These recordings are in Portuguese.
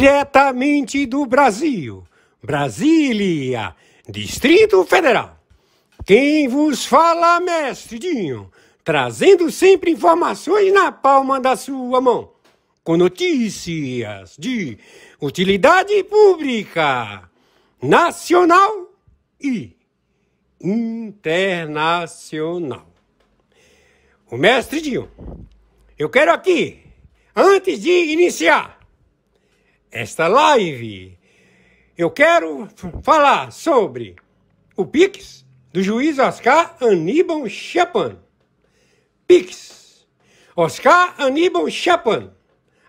Diretamente do Brasil, Brasília, Distrito Federal. Quem vos fala, mestre Dinho, trazendo sempre informações na palma da sua mão, com notícias de utilidade pública, nacional e internacional. O mestre Dinho, eu quero aqui, antes de iniciar esta live, eu quero falar sobre o Pix do juiz Oscar Aníbal Chapan. Pix, Oscar Aníbal Chapan,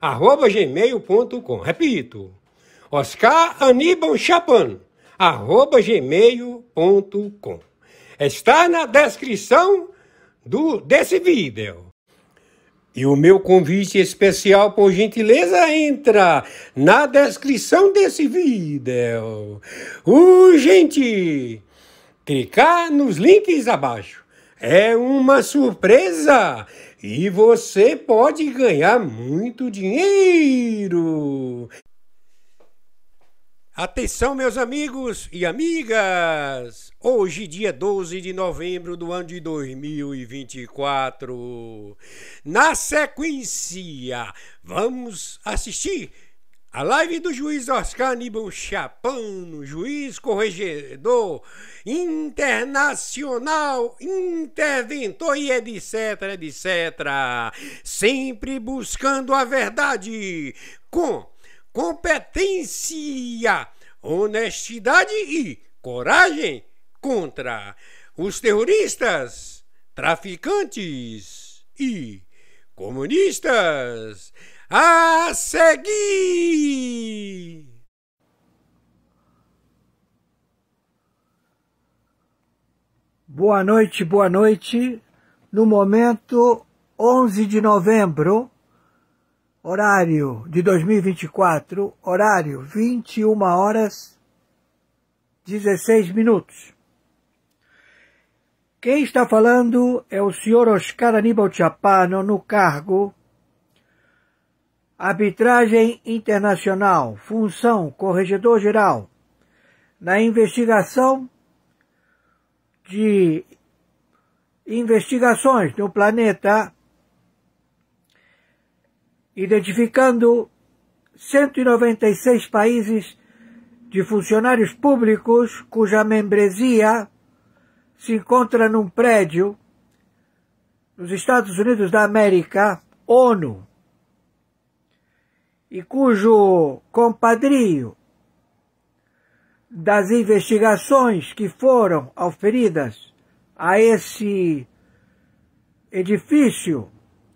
@gmail.com. Repito, Oscar Aníbal Chapan, @gmail.com. Está na descrição desse vídeo. E o meu convite especial, por gentileza, entra na descrição desse vídeo. Urgente! Clicar nos links abaixo. É uma surpresa e você pode ganhar muito dinheiro. Atenção, meus amigos e amigas! Hoje, dia 12 de novembro do ano de 2024. Na sequência, vamos assistir a live do juiz Oscar Aníbal Chapan, juiz corregedor internacional, interventor e etc, etc. Sempre buscando a verdade com competência, honestidade e coragem contra os terroristas, traficantes e comunistas. A seguir! Boa noite, boa noite. No momento 11 de novembro, horário de 2024, horário 21h16. Quem está falando é o senhor Oscar Aníbal Chapan, no cargo Arbitragem Internacional, função Corregedor-Geral, na investigação de investigações no planeta, identificando 196 países de funcionários públicos cuja membresia se encontra num prédio nos Estados Unidos da América, ONU, e cujo compadrio das investigações que foram auferidas a esse edifício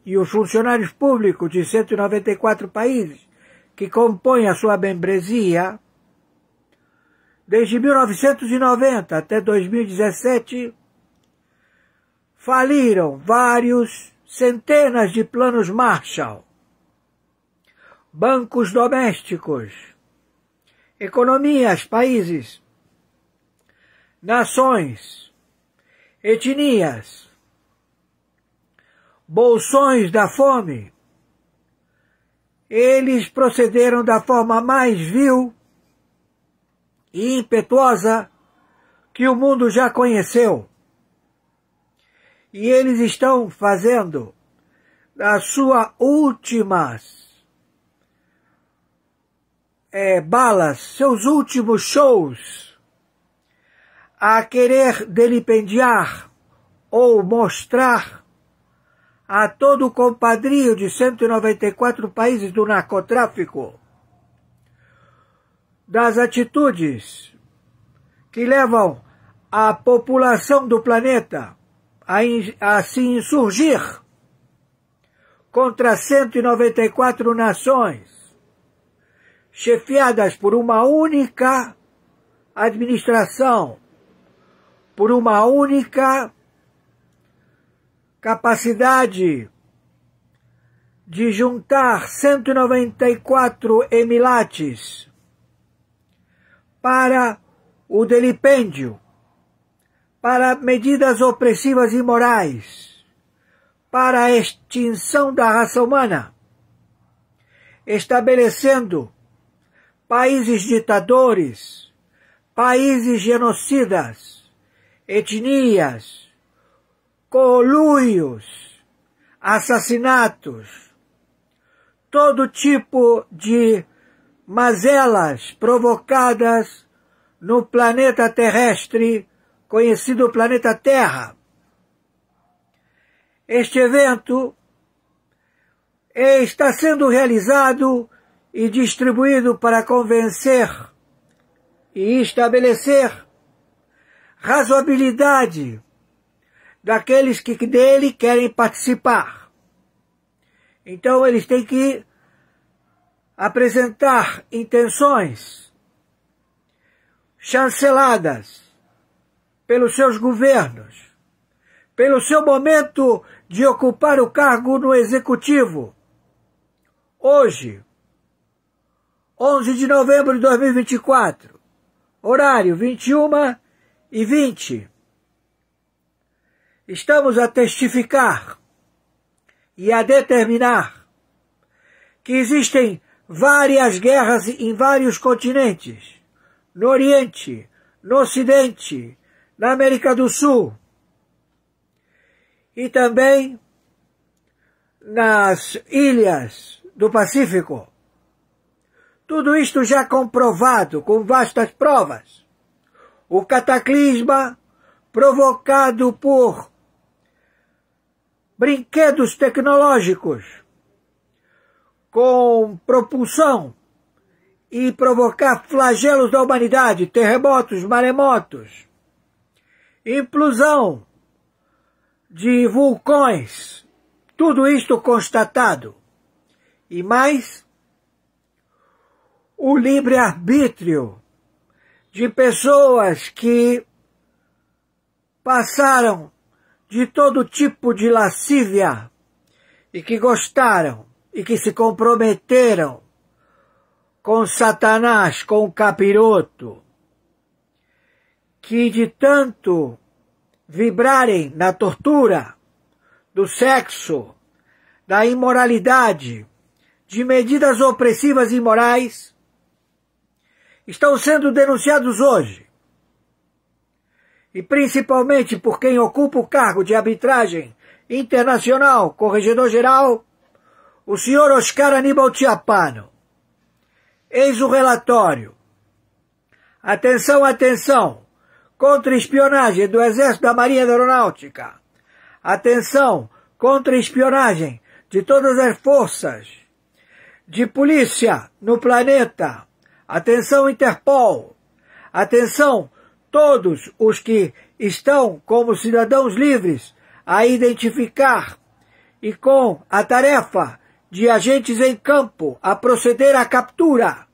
e os funcionários públicos de 194 países que compõem a sua membresia, desde 1990 até 2017, faliram centenas de planos Marshall, bancos domésticos, economias, países, nações, etnias, bolsões da fome. Eles procederam da forma mais vil e impetuosa que o mundo já conheceu. E eles estão fazendo as suas últimas balas, seus últimos shows, a querer delipendiar ou mostrar a todo o compadrio de 194 países do narcotráfico das atitudes que levam a população do planeta a se insurgir contra 194 nações, chefiadas por uma única administração, por uma única capacidade de juntar 194 emirates para o delipêndio, para medidas opressivas e imorais, para a extinção da raça humana, estabelecendo países ditadores, países genocidas, etnias, conluios, assassinatos, todo tipo de mazelas provocadas no planeta terrestre, conhecido planeta Terra. Este evento está sendo realizado e distribuído para convencer e estabelecer razoabilidade daqueles que dele querem participar. Então eles têm que apresentar intenções chanceladas pelos seus governos, pelo seu momento de ocupar o cargo no executivo. Hoje, 11 de novembro de 2024, horário 21h20, estamos a testificar e a determinar que existem várias guerras em vários continentes, no Oriente, no Ocidente, na América do Sul e também nas ilhas do Pacífico. Tudo isto já comprovado com vastas provas. O cataclisma provocado por brinquedos tecnológicos com propulsão e provocar flagelos da humanidade, terremotos, maremotos, implosão de vulcões, tudo isto constatado. E mais, o livre-arbítrio de pessoas que passaram de todo tipo de lascívia e que gostaram e que se comprometeram com Satanás, com o capiroto, que de tanto vibrarem na tortura, do sexo, da imoralidade, de medidas opressivas e imorais, estão sendo denunciados hoje. E principalmente por quem ocupa o cargo de arbitragem internacional, corregedor-geral, o senhor Oscar Aníbal Chiappano. Eis o relatório. Atenção, atenção! Contra-espionagem do Exército, da Marinha e da Aeronáutica. Atenção! Contra-espionagem de todas as forças de polícia no planeta. Atenção, Interpol. Atenção, todos os que estão como cidadãos livres a identificar e com a tarefa de agentes em campo a proceder à captura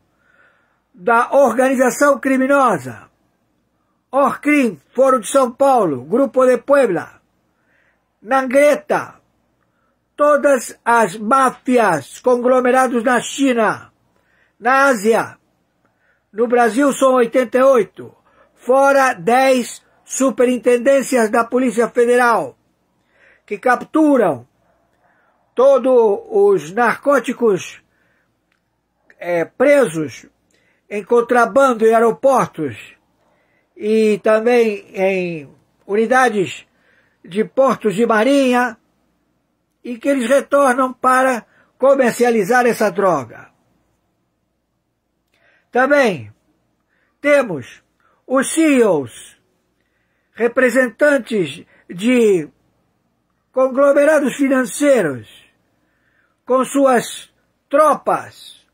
da organização criminosa Orcrim, Foro de São Paulo, Grupo de Puebla, Nangreta, todas as máfias conglomerados na China, na Ásia. No Brasil são 88, fora 10 superintendências da Polícia Federal, que capturam todos os narcóticos presos em contrabando em aeroportos e também em unidades de portos de marinha, e que eles retornam para comercializar essa droga. Também temos os CEOs, representantes de conglomerados financeiros, com suas tropas,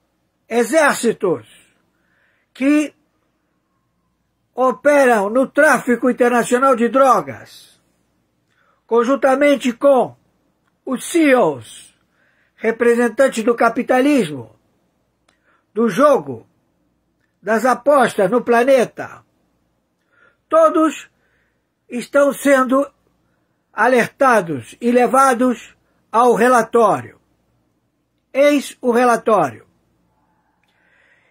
exércitos, que operam no tráfico internacional de drogas, conjuntamente com os CEOs, representantes do capitalismo, do jogo, das apostas no planeta. Todos estão sendo alertados e levados ao relatório. Eis o relatório.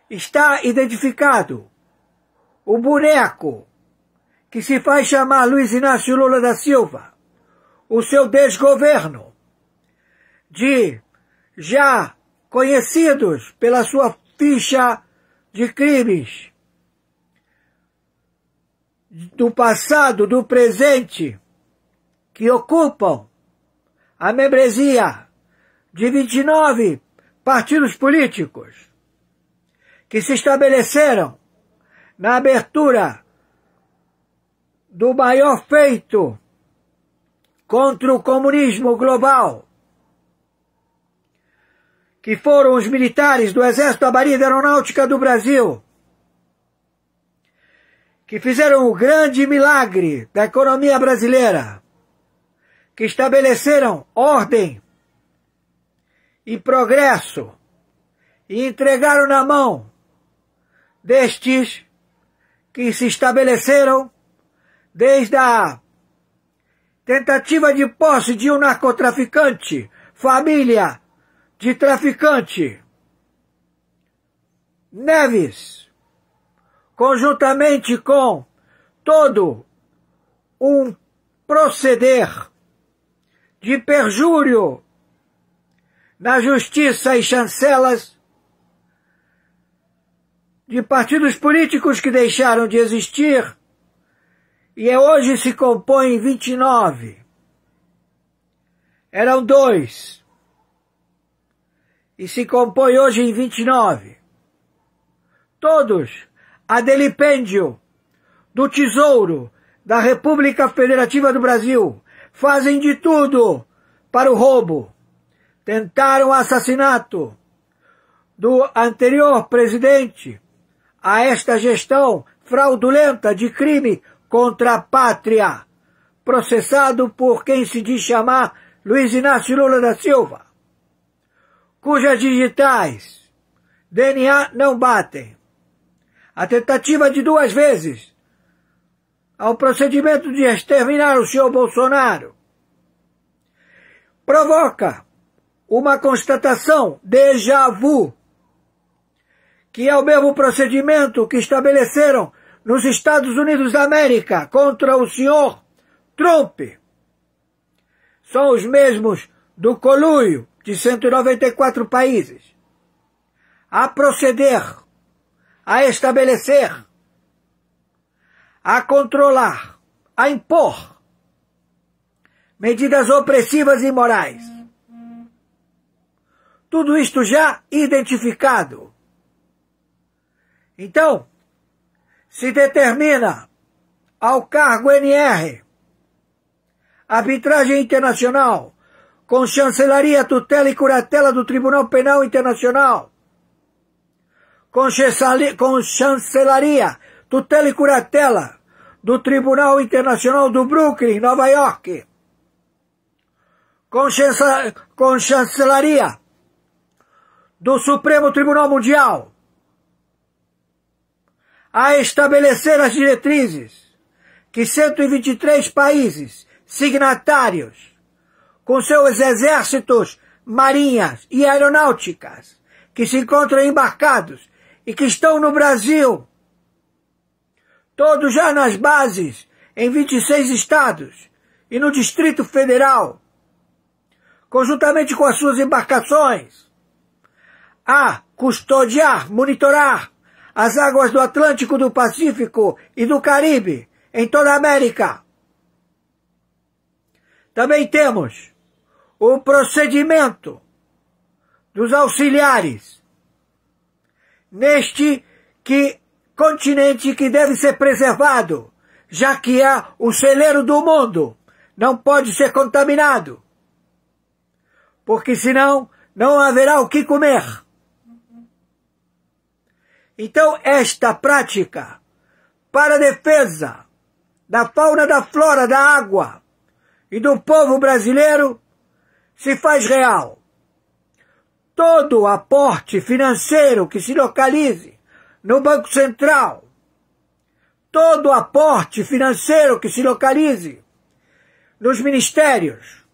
Está identificado o boneco que se faz chamar Luiz Inácio Lula da Silva, o seu desgoverno, de já conhecidos pela sua ficha de crimes do passado, do presente, que ocupam a membresia de 29 partidos políticos que se estabeleceram na abertura do maior feito contra o comunismo global, que foram os militares do Exército da Marinha e da Aeronáutica do Brasil, que fizeram o grande milagre da economia brasileira, que estabeleceram ordem e progresso e entregaram na mão destes que se estabeleceram desde a tentativa de posse de um narcotraficante, família de traficante, Neves, conjuntamente com todo um proceder de perjúrio na justiça e chancelas de partidos políticos que deixaram de existir e hoje se compõe em 29. Eram 2 e se compõe hoje em 29. Todos a delipêndio do Tesouro da República Federativa do Brasil, fazem de tudo para o roubo. Tentaram o assassinato do anterior presidente a esta gestão fraudulenta de crime contra a pátria, processado por quem se diz chamar Luiz Inácio Lula da Silva, cujas digitais DNA não batem. A tentativa de 2 vezes ao procedimento de exterminar o senhor Bolsonaro provoca uma constatação déjà vu, que é o mesmo procedimento que estabeleceram nos Estados Unidos da América contra o senhor Trump. São os mesmos do conluio de 194 países a proceder, a estabelecer, a controlar, a impor medidas opressivas e imorais. Tudo isto já identificado. Então, se determina ao cargo NR, Arbitragem Internacional, com chancelaria, tutela e curatela do Tribunal Penal Internacional, com chancelaria, tutela e curatela do Tribunal Internacional do Brooklyn, Nova York, com chancelaria do Supremo Tribunal Mundial, a estabelecer as diretrizes que 123 países signatários, com seus exércitos, marinhas e aeronáuticas, que se encontram embarcados e que estão no Brasil, todos já nas bases, em 26 estados e no Distrito Federal, conjuntamente com as suas embarcações, a custodiar, monitorar as águas do Atlântico, do Pacífico e do Caribe, em toda a América. Também temos o procedimento dos auxiliares neste continente que deve ser preservado, já que é o celeiro do mundo, não pode ser contaminado, porque senão não haverá o que comer. Então, esta prática para a defesa da fauna, da flora, da água e do povo brasileiro se faz real. Todo aporte financeiro que se localize no Banco Central, todo aporte financeiro que se localize nos ministérios,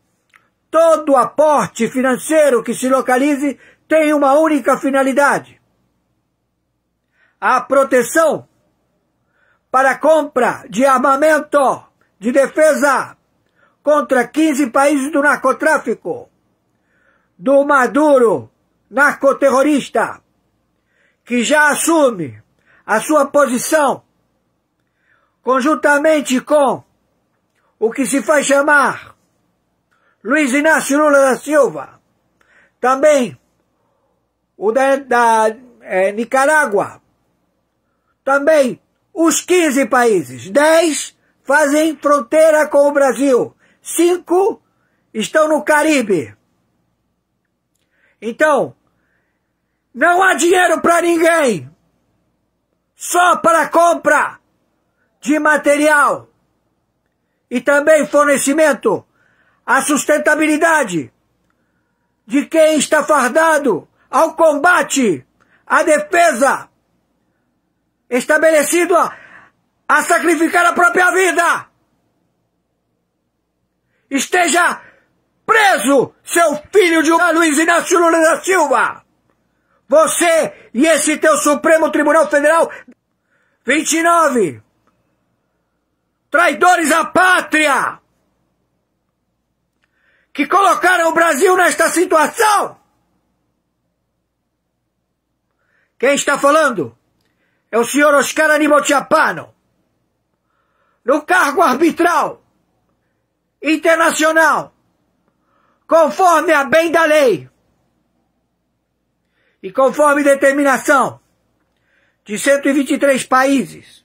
todo aporte financeiro que se localize tem uma única finalidade: a proteção para a compra de armamento de defesa contra 15 países do narcotráfico, do Maduro narcoterrorista, que já assume a sua posição, conjuntamente com o que se faz chamar Luiz Inácio Lula da Silva, também o da Nicarágua, também os 15 países, 10 fazem fronteira com o Brasil, 5 estão no Caribe. Então, não há dinheiro para ninguém, só para compra de material e também fornecimento à sustentabilidade de quem está fardado ao combate, à defesa, estabelecido a sacrificar a própria vida. Esteja preso, seu filho de Luiz Inácio Lula da Silva! Você e esse teu Supremo Tribunal Federal, 29 traidores à pátria, que colocaram o Brasil nesta situação. Quem está falando é o senhor Oscar Aníbal Chiappano, no cargo arbitral internacional, conforme a bem da lei e conforme determinação de 123 países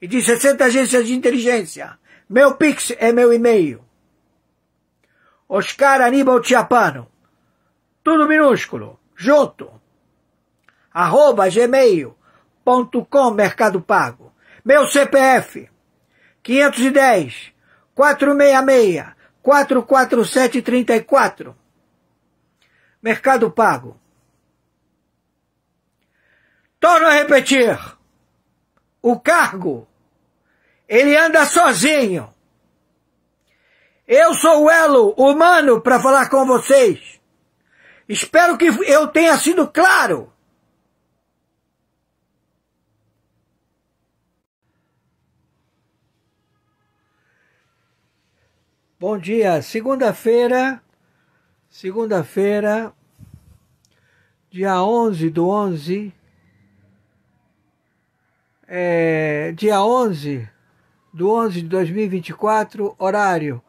e de 60 agências de inteligência. Meu Pix é meu e-mail. Oscar Aníbal Chiappano, tudo minúsculo, junto, @gmail.com Mercado Pago. Meu CPF, 510 466 447 34. Mercado Pago. Torno a repetir, o cargo, ele anda sozinho. Eu sou o elo humano para falar com vocês. Espero que eu tenha sido claro. Bom dia, segunda-feira, dia 11/11, dia 11/11 de 2024, horário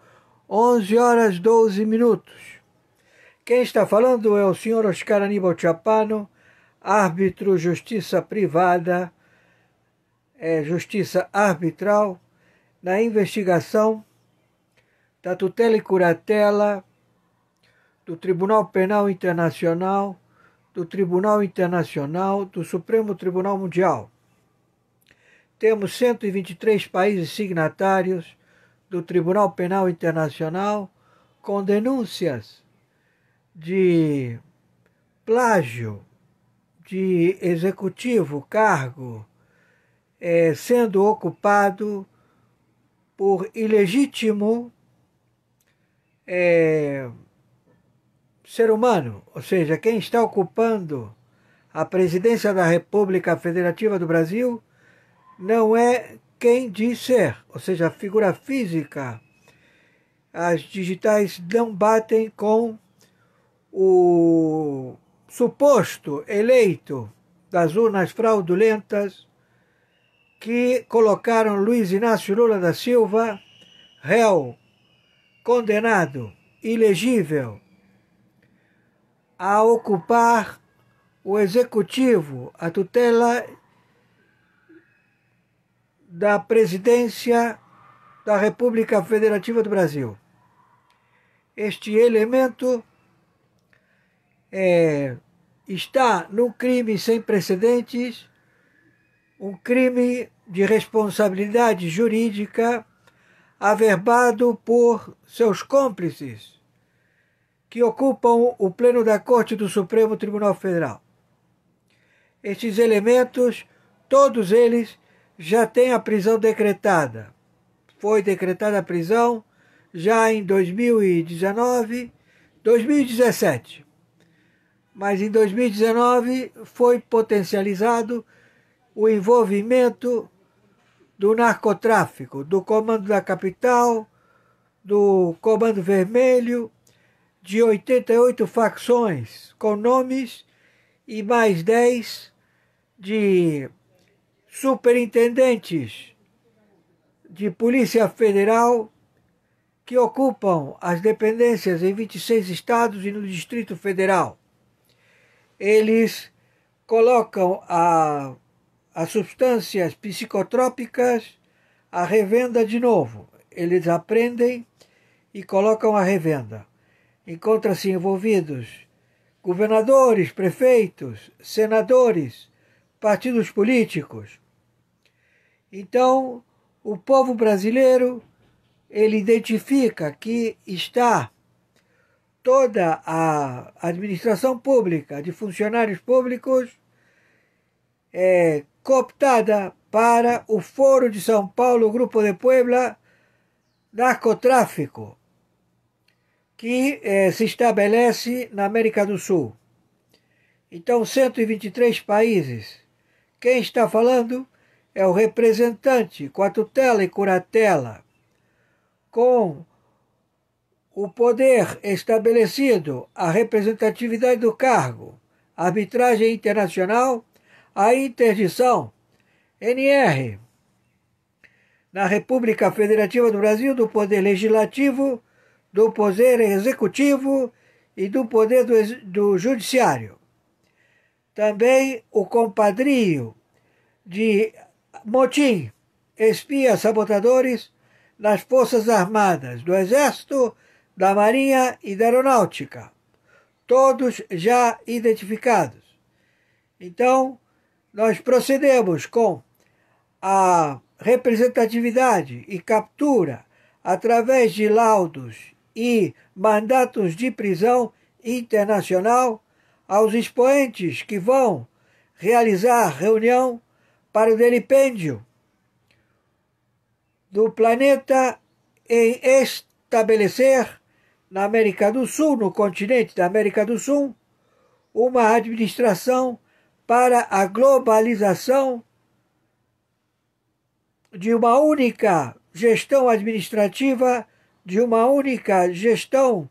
11h12. Quem está falando é o senhor Oscar Aníbal Chiappano, árbitro, justiça privada, justiça arbitral, na investigação da tutela e curatela do Tribunal Penal Internacional, do Tribunal Internacional, do Supremo Tribunal Mundial. Temos 123 países signatários do Tribunal Penal Internacional com denúncias de plágio de executivo, cargo, sendo ocupado por ilegítimo ser humano, ou seja, quem está ocupando a presidência da República Federativa do Brasil não é quem diz ser, ou seja, a figura física, as digitais não batem com o suposto eleito das urnas fraudulentas que colocaram Luiz Inácio Lula da Silva, réu, condenado, ilegível, a ocupar o executivo, a tutela da presidência da República Federativa do Brasil. Este elemento está num crime sem precedentes, um crime de responsabilidade jurídica averbado por seus cúmplices, que ocupam o pleno da Corte do Supremo Tribunal Federal. Estes elementos, todos eles, já têm a prisão decretada. Foi decretada a prisão já em 2019, 2017. Mas em 2019 foi potencializado o envolvimento do narcotráfico, do Comando da Capital, do Comando Vermelho, de 88 facções com nomes e mais 10 de superintendentes de Polícia Federal que ocupam as dependências em 26 estados e no Distrito Federal. Eles colocam as substâncias psicotrópicas à revenda de novo. Eles aprendem e colocam à revenda. Encontram-se envolvidos governadores, prefeitos, senadores, partidos políticos. Então, o povo brasileiro, ele identifica que está toda a administração pública de funcionários públicos cooptada para o Foro de São Paulo, Grupo de Puebla, narcotráfico, que se estabelece na América do Sul. Então, 123 países. Quem está falando é o representante com a tutela e curatela, com o poder estabelecido, a representatividade do cargo, a arbitragem internacional, a interdição, NR, na República Federativa do Brasil, do Poder Legislativo, do Poder Executivo e do Poder do Judiciário. Também o compadrio de motim, espias, sabotadores nas Forças Armadas, do Exército, da Marinha e da Aeronáutica, todos já identificados. Então, nós procedemos com a representatividade e captura através de laudos e mandatos de prisão internacional aos expoentes que vão realizar reunião para o delipêndio do planeta em estabelecer na América do Sul, no continente da América do Sul, uma administração para a globalização de uma única gestão administrativa, de uma única gestão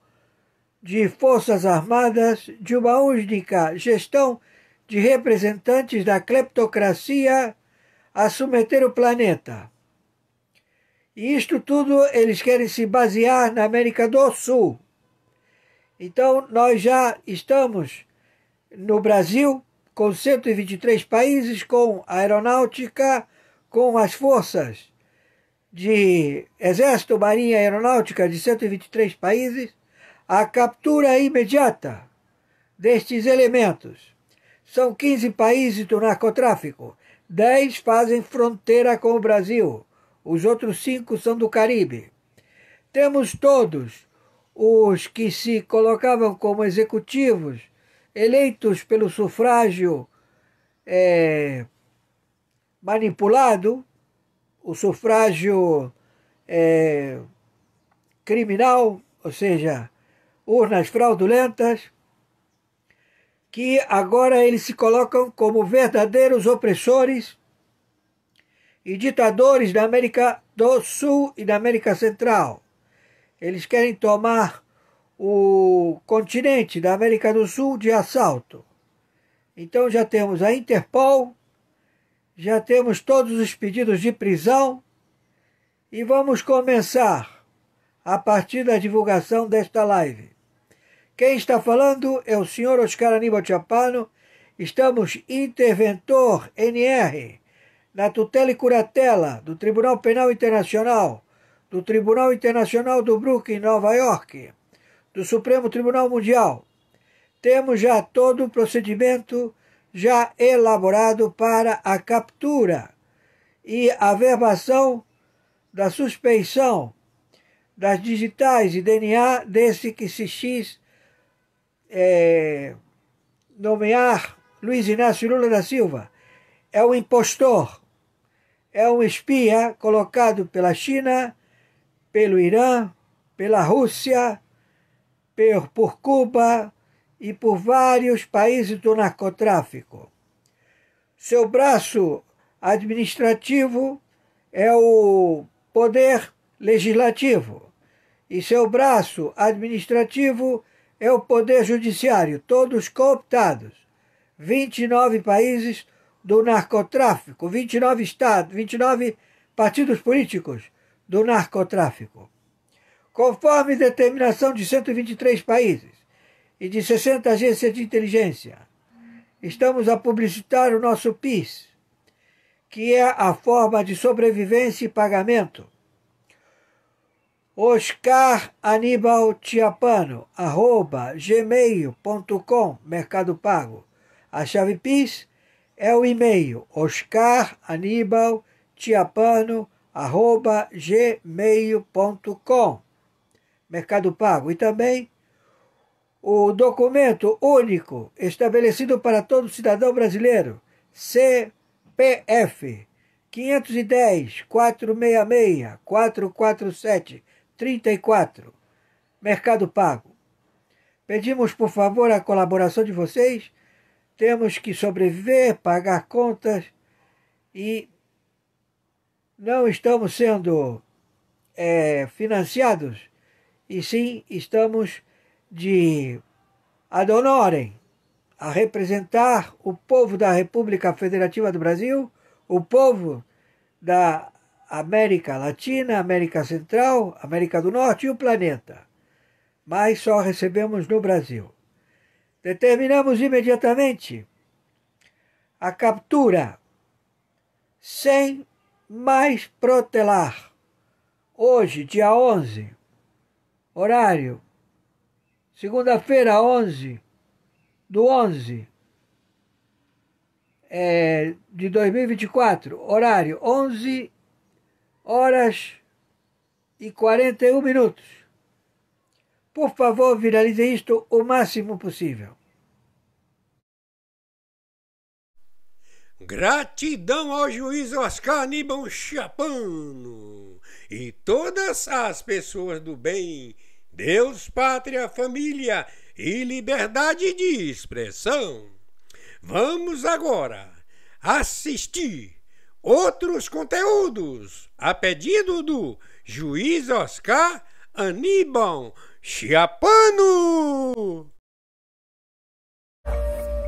de forças armadas, de uma única gestão de representantes da cleptocracia a submeter o planeta. E isto tudo eles querem se basear na América do Sul. Então nós já estamos no Brasil com 123 países, com a aeronáutica, com as forças de Exército, Marinha e Aeronáutica de 123 países, a captura imediata destes elementos. São 15 países do narcotráfico, 10 fazem fronteira com o Brasil, os outros 5 são do Caribe. Temos todos os que se colocavam como executivos, eleitos pelo sufrágio manipulado, o sufrágio criminal, ou seja, urnas fraudulentas, que agora eles se colocam como verdadeiros opressores e ditadores da América do Sul e da América Central. Eles querem tomar o continente da América do Sul de assalto. Então já temos a Interpol, já temos todos os pedidos de prisão e vamos começar a partir da divulgação desta live. Quem está falando é o senhor Oscar Aníbal Chapano. Estamos interventor NR na tutela e curatela do Tribunal Penal Internacional, do Tribunal Internacional do Brooklyn, Nova York, do Supremo Tribunal Mundial. Temos já todo o procedimento já elaborado para a captura e averbação da suspeição das digitais e DNA desse que se quis nomear Luiz Inácio Lula da Silva. É um impostor, é um espia colocado pela China, pelo Irã, pela Rússia, por Cuba e por vários países do narcotráfico. Seu braço administrativo é o poder legislativo e seu braço administrativo é o poder judiciário, todos cooptados. 29 países do narcotráfico, 29 estados, 29 partidos políticos do narcotráfico. Conforme determinação de 123 países e de 60 agências de inteligência, estamos a publicitar o nosso PIS, que é a forma de sobrevivência e pagamento. Oscar Aníbal Chiapano, @gmail.com, Mercado Pago. A chave PIS é o e-mail Oscar Aníbal Chiapano, @gmail.com, Mercado Pago. E também o documento único estabelecido para todo cidadão brasileiro, CPF 510-466-447-34, Mercado Pago. Pedimos, por favor, a colaboração de vocês. Temos que sobreviver, pagar contas e não estamos sendo financiados, e sim estamos de ad honorem a representar o povo da República Federativa do Brasil, o povo da América Latina, América Central, América do Norte e o planeta. Mas só recebemos no Brasil. Determinamos imediatamente a captura sem mais protelar. Hoje, dia 11, horário, segunda-feira, 11/11 de 2024, horário 11h41. Por favor, viralize isto o máximo possível. Gratidão ao juiz Oscar Aníbal Chiapano e todas as pessoas do bem, Deus, pátria, família e liberdade de expressão. Vamos agora assistir outros conteúdos a pedido do juiz Oscar Aníbal Chiapano.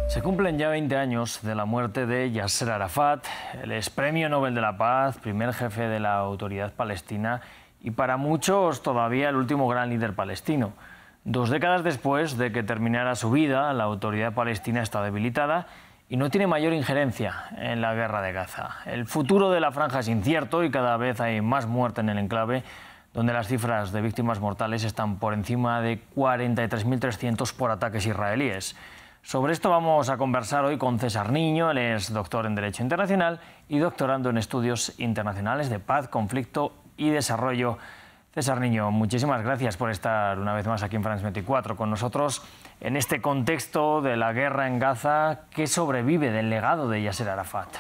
Se cumplen ya 20 años de la muerte de Yasser Arafat, el ex Premio Nobel de la Paz, primer jefe de la Autoridad Palestina y para muchos todavía el último gran líder palestino. 2 décadas después de que terminara su vida, la Autoridad Palestina está debilitada y no tiene mayor injerencia en la guerra de Gaza. El futuro de la franja es incierto y cada vez hay más muerte en el enclave, donde las cifras de víctimas mortales están por encima de 43.300 por ataques israelíes. Sobre esto vamos a conversar hoy con César Niño. Él es doctor en Derecho Internacional y doctorando en Estudios Internacionales de Paz, Conflicto y Desarrollo. César Niño, muchísimas gracias por estar una vez más aquí en France 24 con nosotros en este contexto de la guerra en Gaza. ¿Qué sobrevive del legado de Yasser Arafat?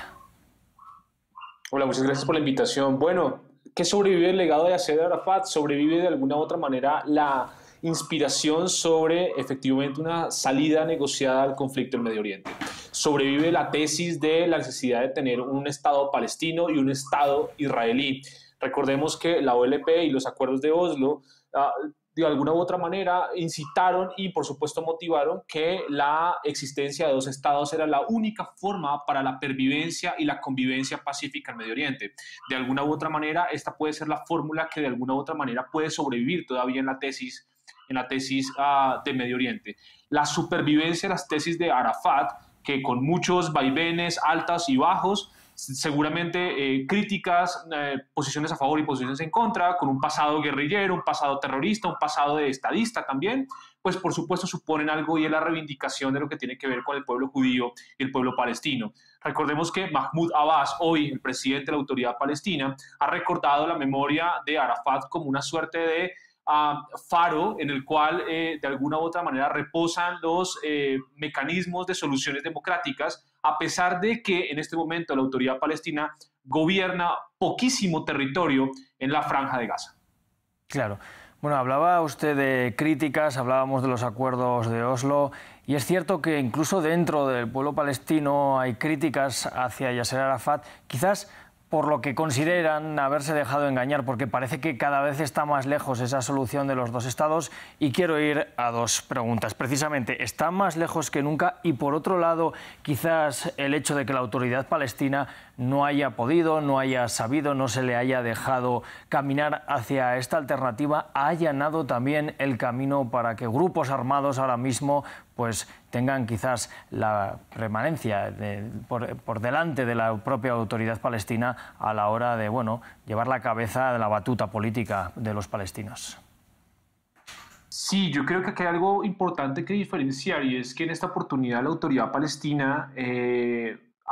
Hola, muchas gracias por la invitación. Bueno, ¿qué sobrevive del legado de Yasser Arafat? Sobrevive de alguna u otra manera la inspiración sobre efectivamente una salida negociada al conflicto en Medio Oriente. Sobrevive la tesis de la necesidad de tener un Estado palestino y un Estado israelí. Recordemos que la OLP y los acuerdos de Oslo de alguna u otra manera incitaron y por supuesto motivaron que la existencia de 2 estados era la única forma para la pervivencia y la convivencia pacífica en Medio Oriente. De alguna u otra manera esta puede ser la fórmula que de alguna u otra manera puede sobrevivir todavía en la tesis de Medio Oriente. La supervivencia de las tesis de Arafat, que con muchos vaivenes, altas y bajos, seguramente críticas, posiciones a favor y posiciones en contra, con un pasado guerrillero, un pasado terrorista, un pasado de estadista también, pues por supuesto suponen algo y es la reivindicación de lo que tiene que ver con el pueblo judío y el pueblo palestino. Recordemos que Mahmoud Abbas, hoy el presidente de la Autoridad Palestina, ha recordado la memoria de Arafat como una suerte de faro en el cual de alguna u otra manera reposan los mecanismos de soluciones democráticas, a pesar de que en este momento la Autoridad Palestina gobierna poquísimo territorio en la Franja de Gaza. Claro. Bueno, hablaba usted de críticas, hablábamos de los acuerdos de Oslo, y es cierto que incluso dentro del pueblo palestino hay críticas hacia Yasser Arafat, quizás por lo que consideran haberse dejado engañar, porque parece que cada vez está más lejos esa solución de los dos estados. Y quiero ir a dos preguntas. Precisamente, ¿está más lejos que nunca? Y por otro lado, quizás el hecho de que la autoridad palestina no haya podido, no haya sabido, no se le haya dejado caminar hacia esta alternativa, ha allanado también el camino para que grupos armados ahora mismo pues tengan quizás la permanencia por delante de la propia autoridad palestina a la hora de, bueno, llevar la cabeza de la batuta política de los palestinos. Sí, yo creo que aquí hay algo importante que diferenciar, y es que en esta oportunidad la autoridad palestina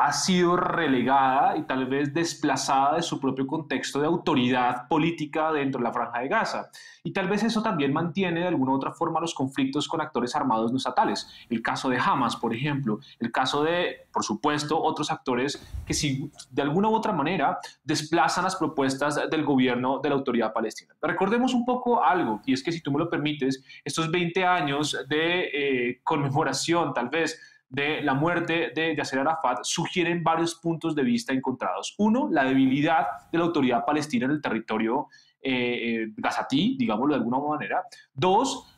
ha sido relegada y tal vez desplazada de su propio contexto de autoridad política dentro de la Franja de Gaza. Y tal vez eso también mantiene de alguna u otra forma los conflictos con actores armados no estatales. El caso de Hamas, por ejemplo, el caso de, por supuesto, otros actores que si de alguna u otra manera desplazan las propuestas del gobierno de la autoridad palestina. Recordemos un poco algo, y es que si tú me lo permites, estos 20 años de conmemoración tal vez de la muerte de Yasser Arafat sugieren varios puntos de vista encontrados. Uno, la debilidad de la autoridad palestina en el territorio gazatí, digámoslo de alguna manera. Dos,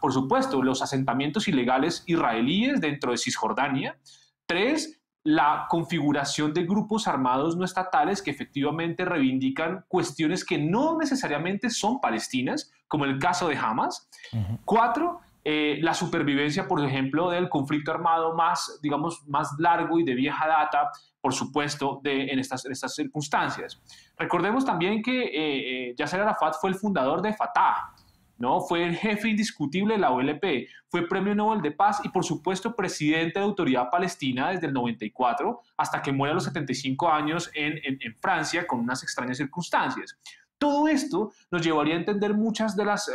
por supuesto, los asentamientos ilegales israelíes dentro de Cisjordania. Tres, la configuración de grupos armados no estatales que efectivamente reivindican cuestiones que no necesariamente son palestinas, como el caso de Hamas. Cuatro, la supervivencia, por ejemplo, del conflicto armado más, digamos, más largo y de vieja data, por supuesto, en estas circunstancias. Recordemos también que Yasser Arafat fue el fundador de Fatah, ¿no? Fue el jefe indiscutible de la OLP, fue Premio Nobel de Paz y, por supuesto, presidente de la Autoridad Palestina desde el 94 hasta que muere a los 75 años en Francia con unas extrañas circunstancias. Todo esto nos llevaría a entender muchas de las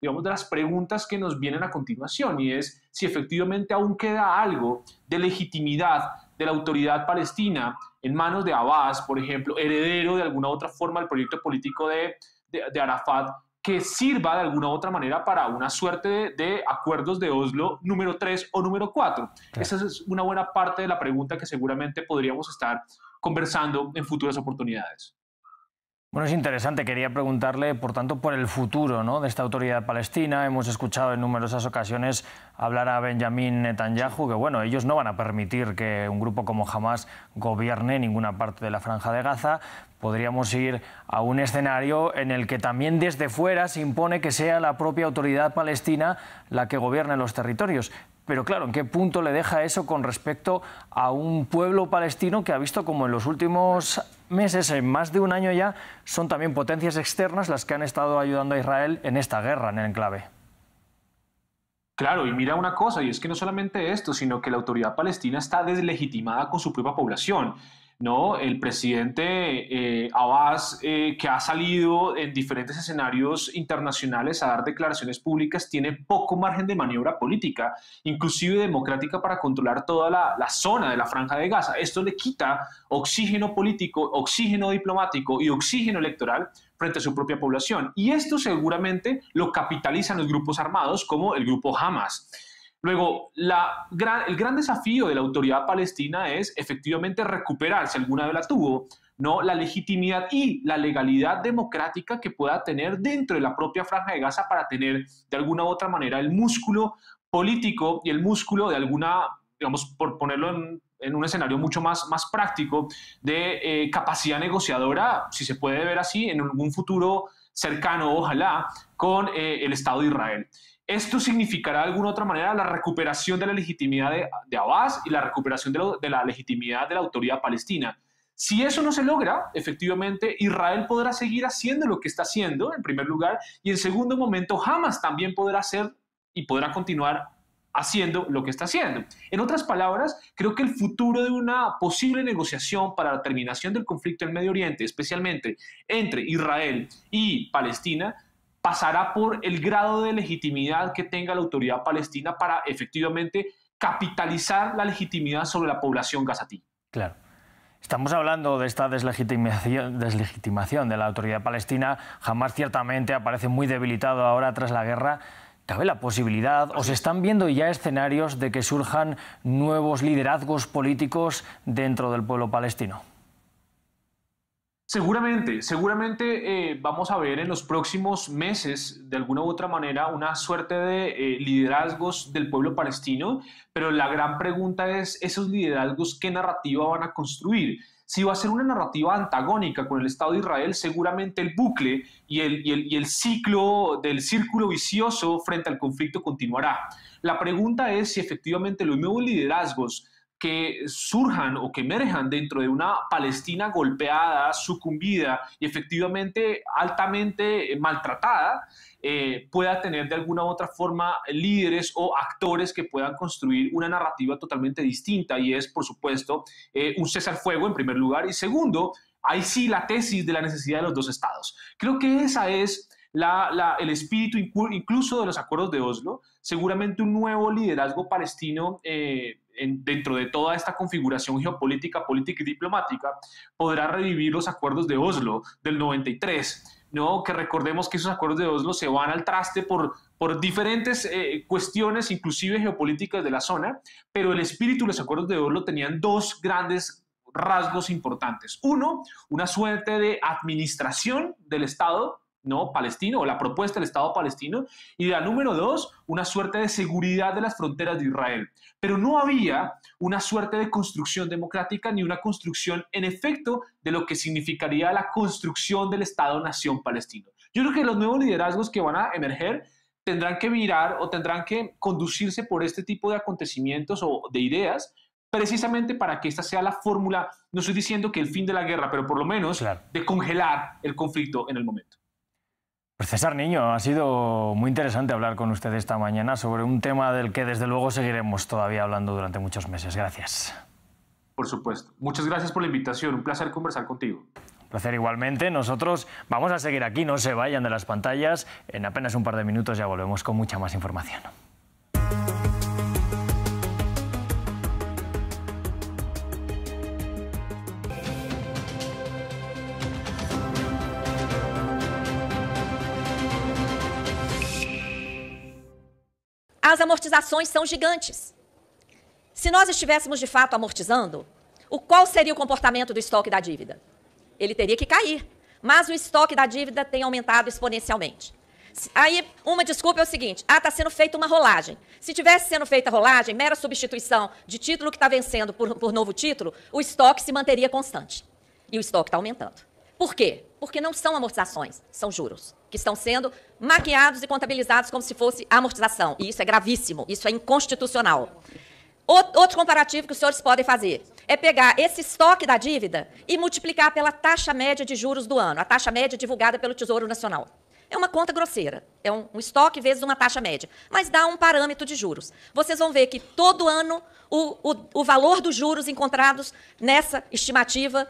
digamos, de las preguntas que nos vienen a continuación, y es si efectivamente aún queda algo de legitimidad de la autoridad palestina en manos de Abbas, por ejemplo, heredero de alguna u otra forma del proyecto político de Arafat, que sirva de alguna u otra manera para una suerte de acuerdos de Oslo número 3 o número 4. Claro. Esa es una buena parte de la pregunta que seguramente podríamos estar conversando en futuras oportunidades. Bueno, es interesante. Quería preguntarle, por tanto, por el futuro, ¿no?, de esta autoridad palestina. Hemos escuchado en numerosas ocasiones hablar a Benjamin Netanyahu que, bueno, ellos no van a permitir que un grupo como Hamas gobierne ninguna parte de la Franja de Gaza. Podríamos ir a un escenario en el que también desde fuera se impone que sea la propia autoridad palestina la que gobierne los territorios. Pero claro, ¿en qué punto le deja eso con respecto a un pueblo palestino que ha visto como en los últimos meses, en más de un año ya, son también potencias externas las que han estado ayudando a Israel en esta guerra en el enclave? Claro, y mira una cosa, y es que no solamente esto, sino que la autoridad palestina está deslegitimada con su propia población, ¿no? El presidente Abbas, que ha salido en diferentes escenarios internacionales a dar declaraciones públicas, tiene poco margen de maniobra política, inclusive democrática, para controlar toda la zona de la Franja de Gaza. Esto le quita oxígeno político, oxígeno diplomático y oxígeno electoral frente a su propia población. Y esto seguramente lo capitalizan los grupos armados como el grupo Hamas. Luego, el gran desafío de la autoridad palestina es efectivamente recuperar, si alguna vez la tuvo, ¿no?, la legitimidad y la legalidad democrática que pueda tener dentro de la propia Franja de Gaza para tener de alguna u otra manera el músculo político y el músculo de alguna, digamos, por ponerlo en un escenario mucho más práctico, de capacidad negociadora, si se puede ver así, en algún futuro cercano, ojalá, con el Estado de Israel. Esto significará de alguna u otra manera la recuperación de la legitimidad de Abbas y la recuperación de la legitimidad de la autoridad palestina. Si eso no se logra, efectivamente, Israel podrá seguir haciendo lo que está haciendo, en primer lugar, y en segundo momento, Hamas también podrá hacer y podrá continuar haciendo lo que está haciendo. En otras palabras, creo que el futuro de una posible negociación para la terminación del conflicto en Medio Oriente, especialmente entre Israel y Palestina, pasará por el grado de legitimidad que tenga la autoridad palestina para efectivamente capitalizar la legitimidad sobre la población gazatí. Claro. Estamos hablando de esta deslegitimación de la autoridad palestina. Hamas ciertamente aparece muy debilitado ahora tras la guerra. ¿Cabe la posibilidad, o se están viendo ya escenarios de que surjan nuevos liderazgos políticos dentro del pueblo palestino? Seguramente vamos a ver en los próximos meses, de alguna u otra manera, una suerte de liderazgos del pueblo palestino, pero la gran pregunta es, esos liderazgos, ¿qué narrativa van a construir? Si va a ser una narrativa antagónica con el Estado de Israel, seguramente el bucle y el ciclo del círculo vicioso frente al conflicto continuará. La pregunta es si efectivamente los nuevos liderazgos que surjan o que emerjan dentro de una Palestina golpeada, sucumbida y efectivamente altamente maltratada, pueda tener de alguna u otra forma líderes o actores que puedan construir una narrativa totalmente distinta, y es, por supuesto, un cese al fuego en primer lugar, y segundo, ahí sí la tesis de la necesidad de los dos estados. Creo que esa es el espíritu incluso de los acuerdos de Oslo. Seguramente un nuevo liderazgo palestino dentro de toda esta configuración geopolítica, política y diplomática podrá revivir los acuerdos de Oslo del 93, ¿no? Que recordemos que esos acuerdos de Oslo se van al traste por diferentes cuestiones, inclusive geopolíticas de la zona, pero el espíritu de los acuerdos de Oslo tenían dos grandes rasgos importantes. Uno, una suerte de administración del Estado, ¿no?, palestino, o la propuesta del Estado palestino, y la número dos, una suerte de seguridad de las fronteras de Israel. Pero no había una suerte de construcción democrática ni una construcción en efecto de lo que significaría la construcción del Estado-nación palestino. Yo creo que los nuevos liderazgos que van a emerger tendrán que mirar o tendrán que conducirse por este tipo de acontecimientos o de ideas, precisamente para que esta sea la fórmula, no estoy diciendo que el fin de la guerra, pero por lo menos de congelar el conflicto en el momento. Pues César Niño, ha sido muy interesante hablar con usted esta mañana sobre un tema del que desde luego seguiremos todavía hablando durante muchos meses. Gracias. Por supuesto. Muchas gracias por la invitación. Un placer conversar contigo. Un placer igualmente. Nosotros vamos a seguir aquí, no se vayan de las pantallas. En apenas un par de minutos ya volvemos con mucha más información. As amortizações são gigantes. Se nós estivéssemos de fato amortizando, qual seria o comportamento do estoque da dívida? Ele teria que cair, mas o estoque da dívida tem aumentado exponencialmente. Aí, uma desculpa é o seguinte, está sendo feita uma rolagem. Se tivesse sendo feita a rolagem, mera substituição de título que está vencendo por novo título, o estoque se manteria constante. E o estoque está aumentando. Por quê? Porque não são amortizações, são juros, que estão sendo maquiados e contabilizados como se fosse amortização. E isso é gravíssimo, isso é inconstitucional. Outro comparativo que os senhores podem fazer é pegar esse estoque da dívida e multiplicar pela taxa média de juros do ano, a taxa média divulgada pelo Tesouro Nacional. É uma conta grosseira, é um estoque vezes uma taxa média, mas dá um parâmetro de juros. Vocês vão ver que todo ano o valor dos juros encontrados nessa estimativa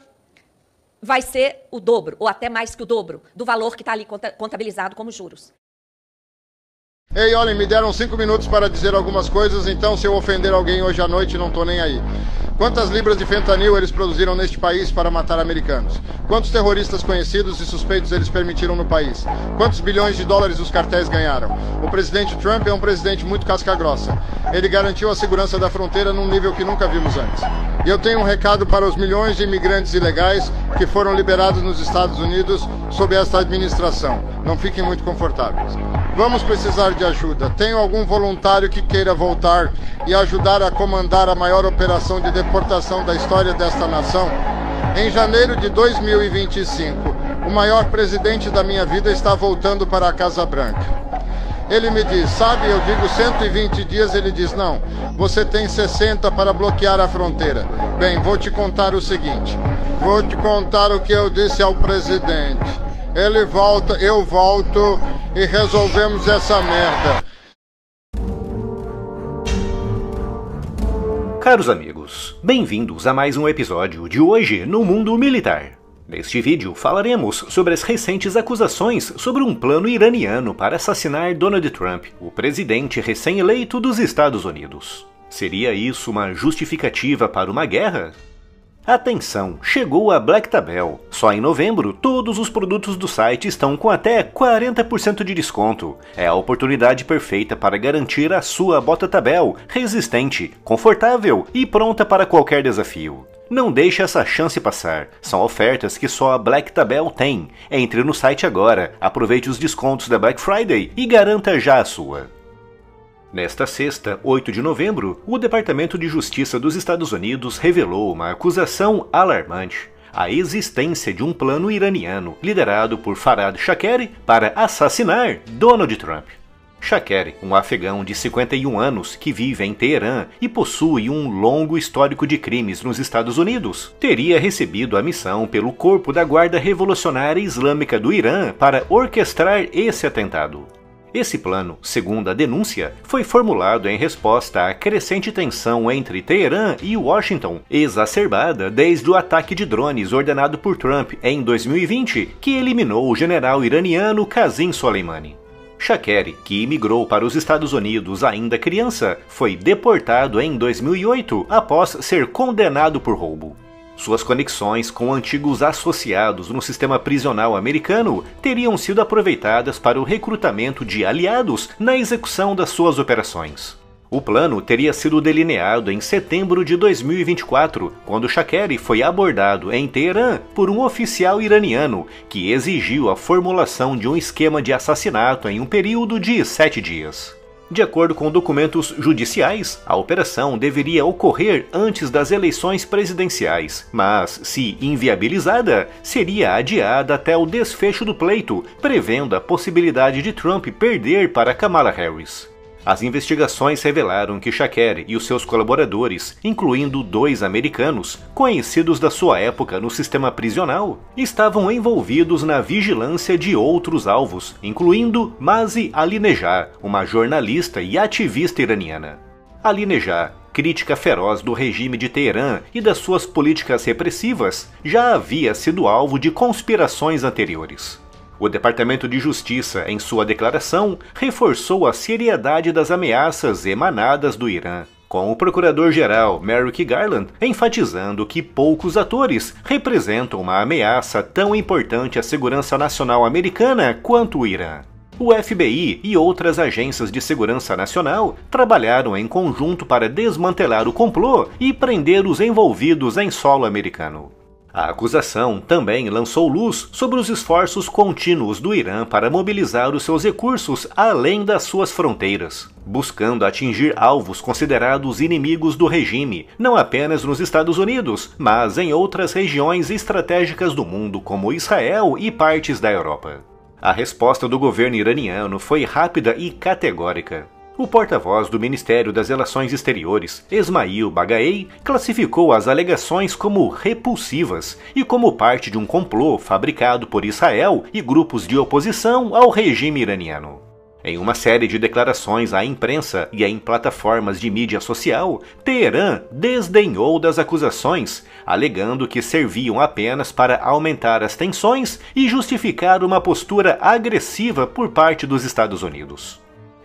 vai ser o dobro, ou até mais que o dobro, do valor que está ali contabilizado como juros. Ei, olhem, me deram 5 minutos para dizer algumas coisas, então se eu ofender alguém hoje à noite, não estou nem aí. Quantas libras de fentanil eles produziram neste país para matar americanos? Quantos terroristas conhecidos e suspeitos eles permitiram no país? Quantos bilhões de dólares os cartéis ganharam? O presidente Trump é um presidente muito casca-grossa. Ele garantiu a segurança da fronteira num nível que nunca vimos antes. E eu tenho um recado para os milhões de imigrantes ilegais que foram liberados nos Estados Unidos sob esta administração. Não fiquem muito confortáveis. Vamos precisar de ajuda. Tenho algum voluntário que queira voltar e ajudar a comandar a maior operação de deportação da história desta nação? Em janeiro de 2025, o maior presidente da minha vida está voltando para a Casa Branca. Ele me diz, sabe, eu digo 120 dias, ele diz, não, você tem 60 para bloquear a fronteira. Bem, vou te contar o seguinte, vou te contar o que eu disse ao presidente. Ele volta, eu volto e resolvemos essa merda. Caros amigos, bem-vindos a mais um episódio de Hoje no Mundo Militar. Neste vídeo falaremos sobre as recentes acusações sobre um plano iraniano para assassinar Donald Trump, o presidente recém-eleito dos Estados Unidos. Seria isso uma justificativa para uma guerra? Atenção, chegou a Black Tabel. Só em novembro, todos os produtos do site estão com até 40% de desconto. É a oportunidade perfeita para garantir a sua bota Tabel, resistente, confortável e pronta para qualquer desafio. Não deixe essa chance passar. São ofertas que só a Black Tabel tem. Entre no site agora, aproveite os descontos da Black Friday e garanta já a sua. Nesta sexta, 8 de novembro, o Departamento de Justiça dos Estados Unidos revelou uma acusação alarmante: a existência de um plano iraniano liderado por Farhad Shakeri para assassinar Donald Trump. Shakeri, um afegão de 51 anos que vive em Teherã e possui um longo histórico de crimes nos Estados Unidos, teria recebido a missão pelo corpo da Guarda Revolucionária Islâmica do Irã para orquestrar esse atentado. Esse plano, segundo a denúncia, foi formulado em resposta à crescente tensão entre Teherã e Washington, exacerbada desde o ataque de drones ordenado por Trump em 2020, que eliminou o general iraniano Qasem Soleimani. Shakeri, que imigrou para os Estados Unidos ainda criança, foi deportado em 2008 após ser condenado por roubo. Suas conexões com antigos associados no sistema prisional americano teriam sido aproveitadas para o recrutamento de aliados na execução das suas operações. O plano teria sido delineado em setembro de 2024, quando Shakeri foi abordado em Teherã por um oficial iraniano que exigiu a formulação de um esquema de assassinato em um período de 7 dias. De acordo com documentos judiciais, a operação deveria ocorrer antes das eleições presidenciais, mas, se inviabilizada, seria adiada até o desfecho do pleito, prevendo a possibilidade de Trump perder para Kamala Harris. As investigações revelaram que Shakeri e os seus colaboradores, incluindo 2 americanos, conhecidos da sua época no sistema prisional, estavam envolvidos na vigilância de outros alvos, incluindo Mazi Alinejad, uma jornalista e ativista iraniana. Alinejad, crítica feroz do regime de Teherã e das suas políticas repressivas, já havia sido alvo de conspirações anteriores. O Departamento de Justiça, em sua declaração, reforçou a seriedade das ameaças emanadas do Irã, com o procurador-geral Merrick Garland enfatizando que poucos atores representam uma ameaça tão importante à segurança nacional americana quanto o Irã. O FBI e outras agências de segurança nacional trabalharam em conjunto para desmantelar o complô e prender os envolvidos em solo americano. A acusação também lançou luz sobre os esforços contínuos do Irã para mobilizar os seus recursos além das suas fronteiras, buscando atingir alvos considerados inimigos do regime, não apenas nos Estados Unidos, mas em outras regiões estratégicas do mundo, como Israel e partes da Europa. A resposta do governo iraniano foi rápida e categórica. O porta-voz do Ministério das Relações Exteriores, Esmail Bagaei, classificou as alegações como repulsivas e como parte de um complô fabricado por Israel e grupos de oposição ao regime iraniano. Em uma série de declarações à imprensa e em plataformas de mídia social, Teherã desdenhou das acusações, alegando que serviam apenas para aumentar as tensões e justificar uma postura agressiva por parte dos Estados Unidos.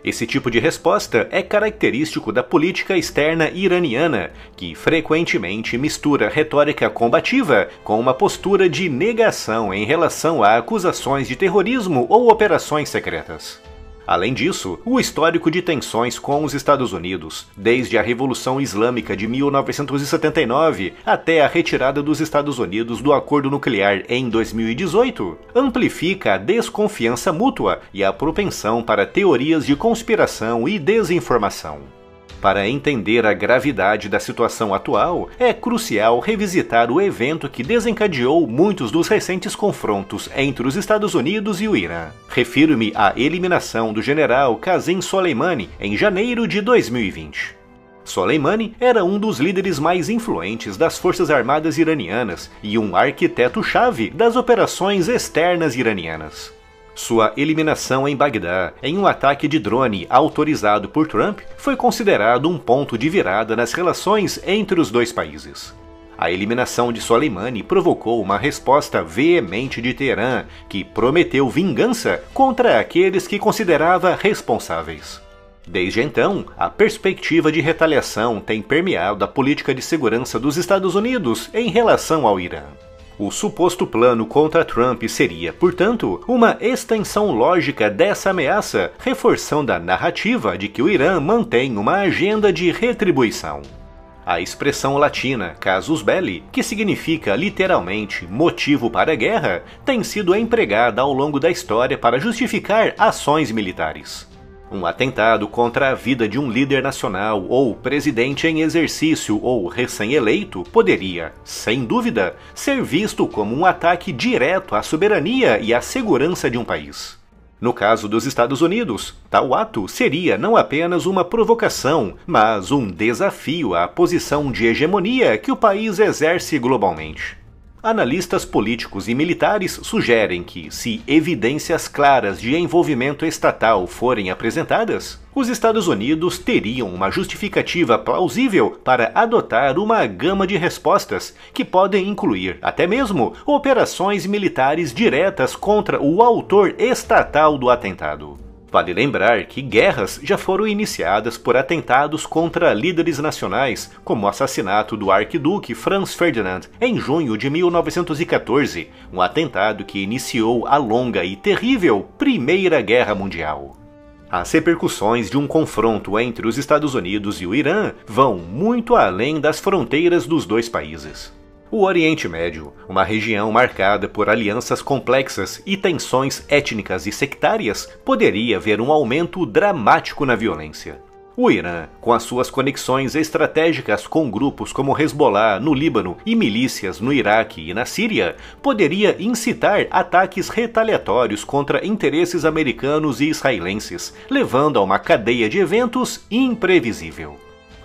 Esse tipo de resposta é característico da política externa iraniana, que frequentemente mistura retórica combativa com uma postura de negação em relação a acusações de terrorismo ou operações secretas. Além disso, o histórico de tensões com os Estados Unidos, desde a Revolução Islâmica de 1979 até a retirada dos Estados Unidos do acordo nuclear em 2018, amplifica a desconfiança mútua e a propensão para teorias de conspiração e desinformação. Para entender a gravidade da situação atual, é crucial revisitar o evento que desencadeou muitos dos recentes confrontos entre os Estados Unidos e o Irã. Refiro-me à eliminação do general Qasem Soleimani em janeiro de 2020. Soleimani era um dos líderes mais influentes das Forças Armadas iranianas e um arquiteto-chave das operações externas iranianas. Sua eliminação em Bagdá, em um ataque de drone autorizado por Trump, foi considerado um ponto de virada nas relações entre os dois países. A eliminação de Soleimani provocou uma resposta veemente de Teherã, que prometeu vingança contra aqueles que considerava responsáveis. Desde então, a perspectiva de retaliação tem permeado a política de segurança dos Estados Unidos em relação ao Irã. O suposto plano contra Trump seria, portanto, uma extensão lógica dessa ameaça, reforçando a narrativa de que o Irã mantém uma agenda de retribuição. A expressão latina casus belli, que significa literalmente motivo para a guerra, tem sido empregada ao longo da história para justificar ações militares. Um atentado contra a vida de um líder nacional ou presidente em exercício ou recém-eleito poderia, sem dúvida, ser visto como um ataque direto à soberania e à segurança de um país. No caso dos Estados Unidos, tal ato seria não apenas uma provocação, mas um desafio à posição de hegemonia que o país exerce globalmente. Analistas políticos e militares sugerem que, se evidências claras de envolvimento estatal forem apresentadas, os Estados Unidos teriam uma justificativa plausível para adotar uma gama de respostas que podem incluir até mesmo operações militares diretas contra o autor estatal do atentado. Vale lembrar que guerras já foram iniciadas por atentados contra líderes nacionais, como o assassinato do arquiduque Franz Ferdinand em junho de 1914, um atentado que iniciou a longa e terrível Primeira Guerra Mundial. As repercussões de um confronto entre os Estados Unidos e o Irã vão muito além das fronteiras dos dois países. O Oriente Médio, uma região marcada por alianças complexas e tensões étnicas e sectárias, poderia ver um aumento dramático na violência. O Irã, com as suas conexões estratégicas com grupos como Hezbollah no Líbano e milícias no Iraque e na Síria, poderia incitar ataques retaliatórios contra interesses americanos e israelenses, levando a uma cadeia de eventos imprevisível.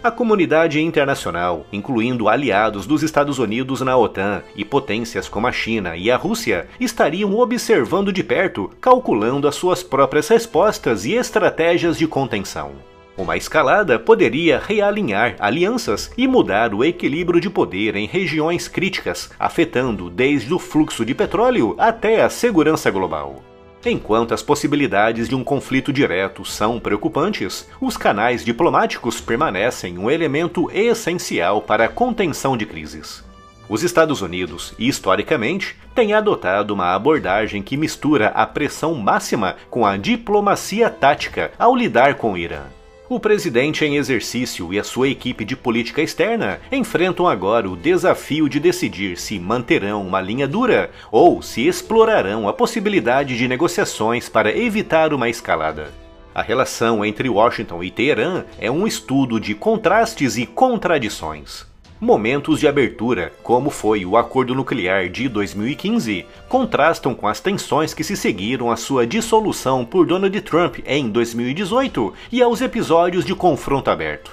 A comunidade internacional, incluindo aliados dos Estados Unidos na OTAN e potências como a China e a Rússia, estariam observando de perto, calculando as suas próprias respostas e estratégias de contenção. Uma escalada poderia realinhar alianças e mudar o equilíbrio de poder em regiões críticas, afetando desde o fluxo de petróleo até a segurança global. Enquanto as possibilidades de um conflito direto são preocupantes, os canais diplomáticos permanecem um elemento essencial para a contenção de crises. Os Estados Unidos, historicamente, têm adotado uma abordagem que mistura a pressão máxima com a diplomacia tática ao lidar com o Irã. O presidente em exercício e a sua equipe de política externa enfrentam agora o desafio de decidir se manterão uma linha dura ou se explorarão a possibilidade de negociações para evitar uma escalada. A relação entre Washington e Teherã é um estudo de contrastes e contradições. Momentos de abertura, como foi o acordo nuclear de 2015, contrastam com as tensões que se seguiram à sua dissolução por Donald Trump em 2018 e aos episódios de confronto aberto.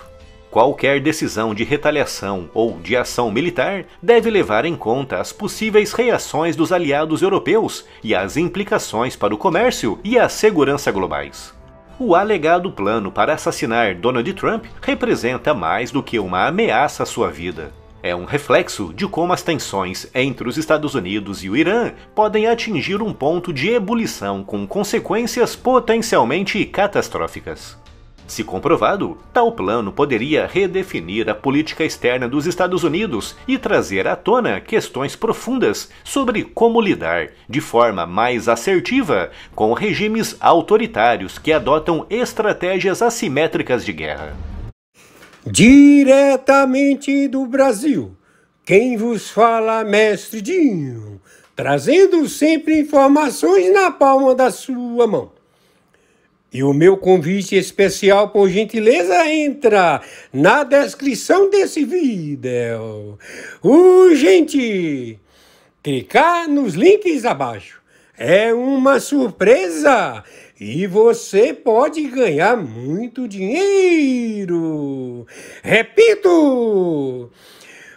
Qualquer decisão de retaliação ou de ação militar deve levar em conta as possíveis reações dos aliados europeus e as implicações para o comércio e a segurança globais. O alegado plano para assassinar Donald Trump representa mais do que uma ameaça à sua vida. É um reflexo de como as tensões entre os Estados Unidos e o Irã podem atingir um ponto de ebulição com consequências potencialmente catastróficas. Se comprovado, tal plano poderia redefinir a política externa dos Estados Unidos e trazer à tona questões profundas sobre como lidar, de forma mais assertiva, com regimes autoritários que adotam estratégias assimétricas de guerra. Diretamente do Brasil, quem vos fala, Mestre Dinho, trazendo sempre informações na palma da sua mão. E o meu convite especial, por gentileza, entra na descrição desse vídeo. Urgente! Clicar nos links abaixo. É uma surpresa e você pode ganhar muito dinheiro. Repito!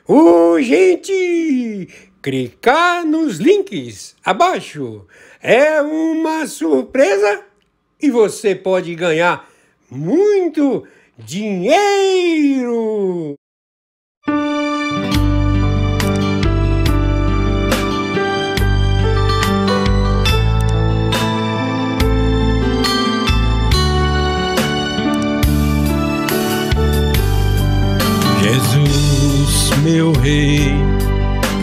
Urgente! Clicar nos links abaixo. É uma surpresa e você pode ganhar muito dinheiro! Jesus, meu rei,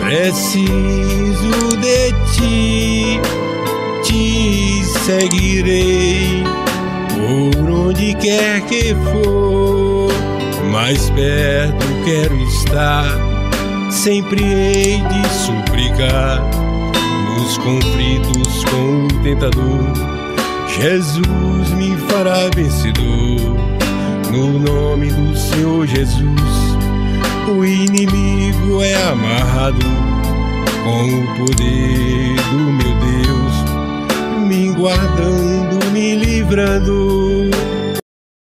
preciso de ti. Te seguirei por onde quer que for, mais perto quero estar, sempre hei de suplicar, nos conflitos com o tentador, Jesus me fará vencedor. No nome do Senhor Jesus, o inimigo é amarrado, com o poder do meu Deus, me guardando, me livrando.